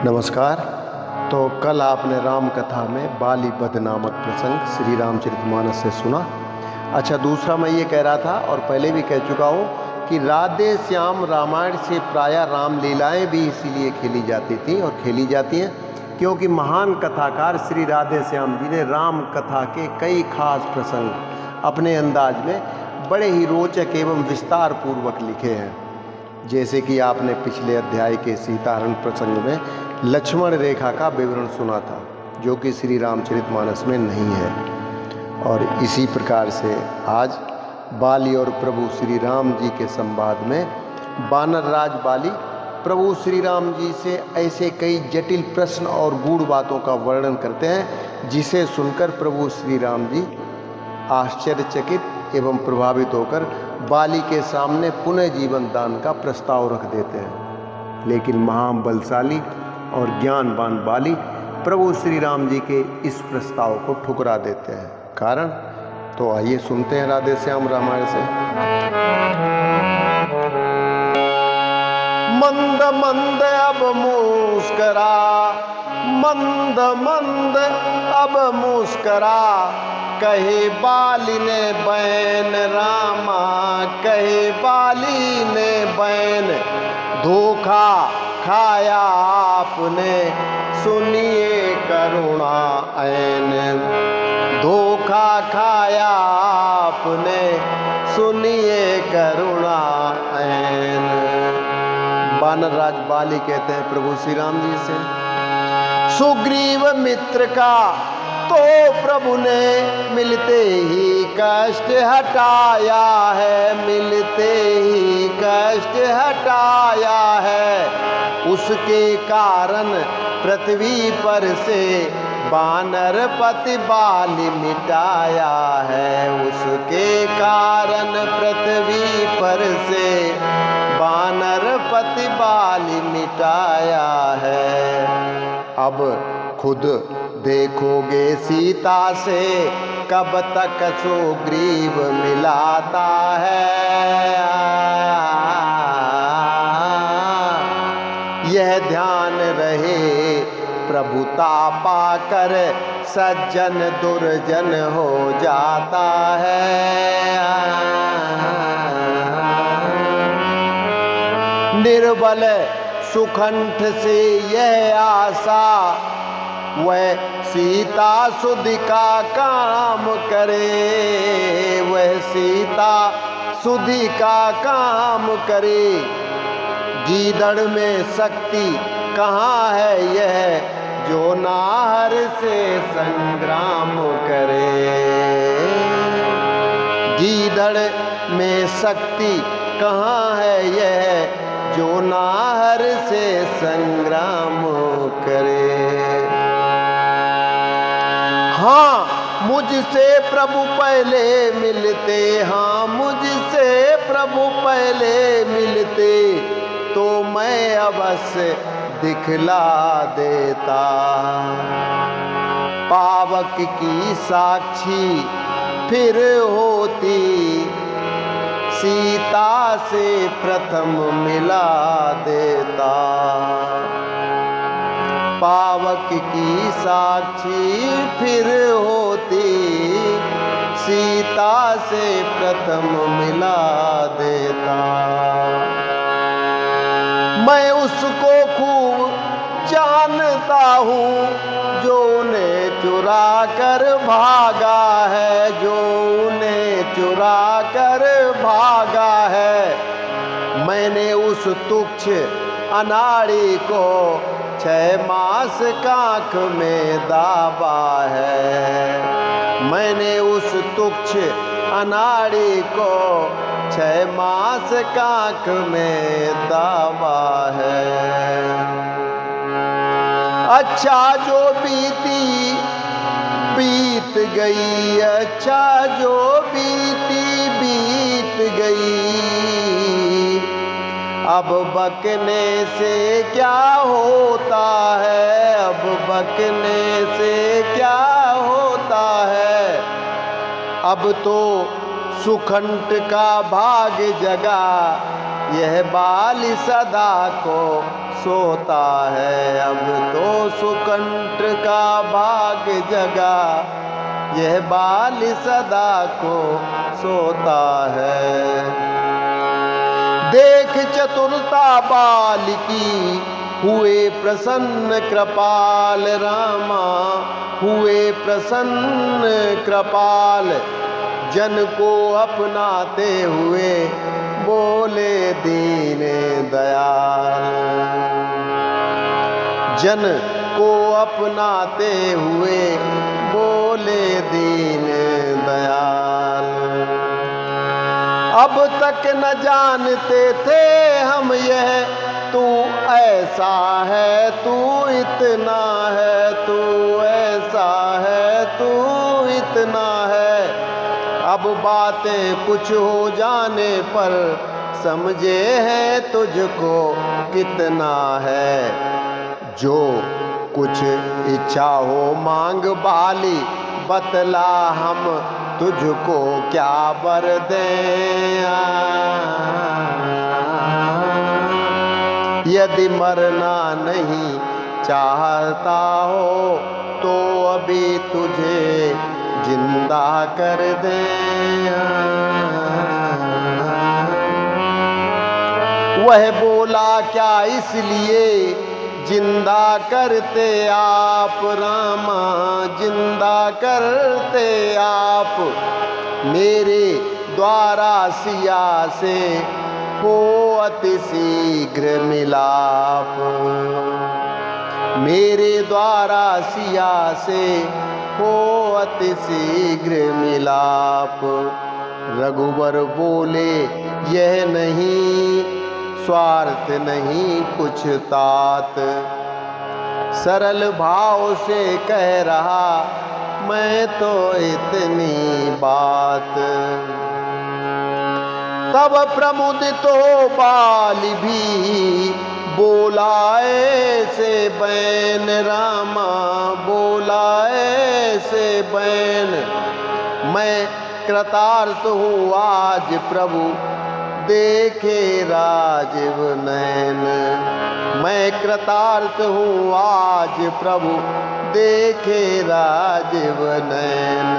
नमस्कार। तो कल आपने राम कथा में बाली वध नामक प्रसंग श्री रामचरितमानस से सुना। अच्छा, दूसरा मैं ये कह रहा था और पहले भी कह चुका हूँ कि राधे श्याम रामायण से प्रायः रामलीलाएँ भी इसीलिए खेली जाती थी और खेली जाती हैं क्योंकि महान कथाकार श्री राधे श्याम जी ने राम कथा के कई खास प्रसंग अपने अंदाज में बड़े ही रोचक एवं विस्तार पूर्वक लिखे हैं। जैसे कि आपने पिछले अध्याय के सीताहरण प्रसंग में लक्ष्मण रेखा का विवरण सुना था, जो कि श्री रामचरितमानस में नहीं है। और इसी प्रकार से आज बाली और प्रभु श्री राम जी के संवाद में वानर राज बाली प्रभु श्री राम जी से ऐसे कई जटिल प्रश्न और गूढ़ बातों का वर्णन करते हैं, जिसे सुनकर प्रभु श्री राम जी आश्चर्यचकित एवं प्रभावित होकर बाली के सामने पुनः जीवन दान का प्रस्ताव रख देते हैं। लेकिन महाबलशाली और ज्ञानवान बाली प्रभु श्री राम जी के इस प्रस्ताव को ठुकरा देते हैं। कारण तो आइए सुनते हैं राधे श्याम रामायण से। मंद मंद अब मुस्करा, मंद मंद अब मुस्करा, कहे बाली ने बैन रामा, कहे बाली ने बैन, धोखा खाया आपने सुनिए करुणा ऐन, धोखा खाया आपने सुनिए करुणा ऐन। वानर राज बाली कहते हैं प्रभु श्री राम जी से, सुग्रीव मित्र का तो प्रभु ने मिलते ही कष्ट हटाया है, मिलते ही कष्ट हटाया है, उसके कारण पृथ्वी पर से वानर पति बाली मिटाया है, उसके कारण पृथ्वी पर से वानर पति बाली मिटाया है। अब खुद देखोगे सीता से कब तक सुग्रीव मिलाता है, यह ध्यान रहे प्रभुता पाकर सज्जन दुर्जन हो जाता है। निर्बल सुखंठ से यह आशा वह सीता सुध का काम करे, वह सीता सुधि का काम करे, गीदड़ में शक्ति कहाँ है यह जो नाहर से संग्राम करे, गीदड़ में शक्ति कहाँ है यह जो नाहर से संग्राम करे। हाँ मुझसे प्रभु पहले मिलते, हाँ मुझसे प्रभु पहले मिलते, तो मैं अवश्य दिखला देता, पावक की साक्षी फिर होती, सीता से प्रथम मिला देता, पावक की साक्षी फिर होती, सीता से प्रथम मिला देता। मैं उसको खूब जानता हूँ जो उन्हें चुरा कर भागा है, जो उन्हें चुरा कर भागा है। मैंने उस तुच्छ अनाड़ी को 6 मास कांख में दाबा है, मैंने उस तुच्छ अनाड़ी को 6 मास कांख में दाबा है। अच्छा जो बीती बीत गई, अच्छा जो बीती बीत गई, अब बकने से क्या होता है, अब बकने से क्या होता है, अब तो सुखंठ का भाग जगा, यह बाली सदा को सोता है, अब पुत्र का भाग जगा, यह बाल सदा को सोता है। देख चतुरता बाल की, हुए प्रसन्न कृपाल रामा, हुए प्रसन्न कृपाल। जन को अपनाते हुए बोले दीन दयाल, जन को अपनाते हुए बोले दीन दयाल। अब तक न जानते थे हम यह, तू ऐसा है, तू इतना है, तू ऐसा है, तू इतना है। अब बातें कुछ हो जाने पर समझे हैं तुझको कितना है। जो कुछ इच्छा हो मांग बाली, बतला हम तुझको क्या वर दें। यदि मरना नहीं चाहता हो तो अभी तुझे जिंदा कर दें। वह बोला क्या इसलिए जिंदा करते आप रामा, जिंदा करते आप। मेरे द्वारा सिया से हो अति शीघ्र मिलाप, मेरे द्वारा सिया से हो अति शीघ्र मिलाप। रघुवर बोले यह नहीं स्वार्थ नहीं कुछ तात, सरल भाव से कह रहा मैं तो इतनी बात। तब प्रमुदित हो बाली भी बोलाए से बैन रामा, बोलाए से बैन। मैं कृतार्थ हूँ आज प्रभु देखे राजीव नैन, मैं कृतार्थ हूँ आज प्रभु देखे राजीव नैन।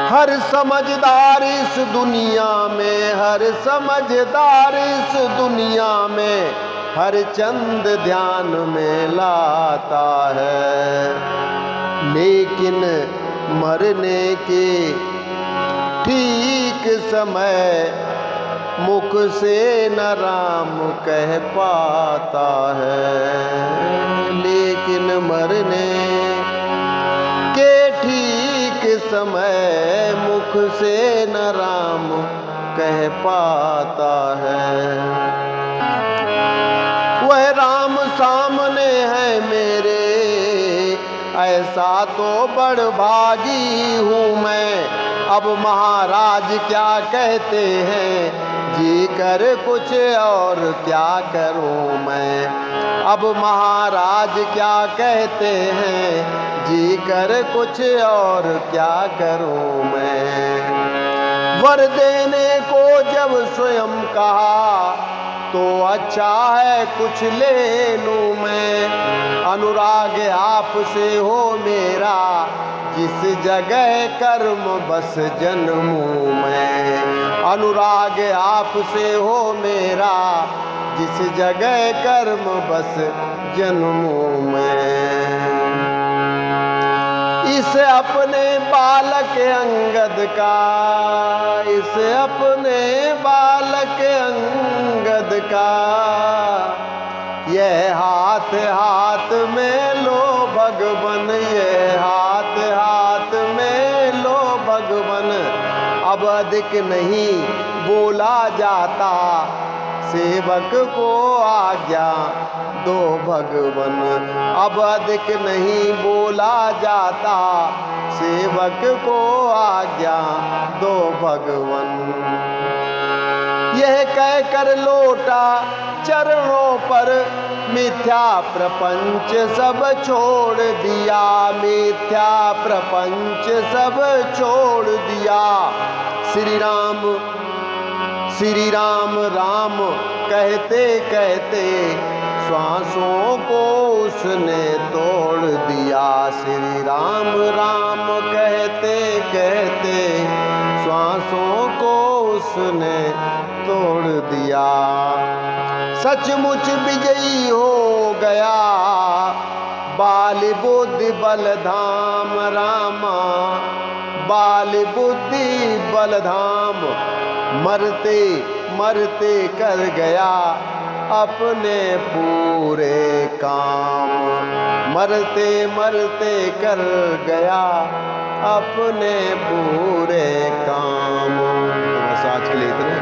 हर समझदार इस दुनिया में, हर समझदार इस दुनिया में हर चंद ध्यान में लाता है। लेकिन मरने के ठीक समय मुख से न राम कह पाता है। लेकिन मरने के ठीक समय मुख से न राम कह पाता है। वह राम सामने है मेरे, ऐसा तो बड़भागी हूँ मैं। अब महाराज क्या कहते हैं जी कर कुछ और क्या करूं मैं। अब महाराज क्या कहते हैं जी कर कुछ और क्या करूं मैं। वर देने को जब स्वयं कहा तो अच्छा है कुछ ले लूं मैं। अनुराग आपसे हो मेरा जिस जगह कर्म बस जन्मूं मैं। अनुराग आपसे हो मेरा जिस जगह कर्म बस जन्मूं मैं। इस अपने बालक अंगद का, इस अपने बालक अंगद का यह हाथ हाथ में लो भगवन, यह हाथ हाथ में लो भगवन। अब अधिक नहीं बोला जाता सेवक को आज्ञा दो भगवन। अब अधिक नहीं बोला जाता सेवक को आज्ञा दो भगवन। यह कहकर लौटा चरणों पर मिथ्या प्रपंच सब छोड़ दिया, मिथ्या प्रपंच सब छोड़ दिया। श्री राम राम कहते कहते श्वासों को उसने तोड़ दिया। श्री राम राम कहते कहते श्वासों को उसने तोड़ दिया। सचमुच विजयी हो गया बाल बुद्धि बल धाम रामा, बाल बुद्धि बल धाम। मरते मरते कर गया अपने पूरे काम, मरते मरते कर गया अपने पूरे काम। तो बस आज के लिए इतना।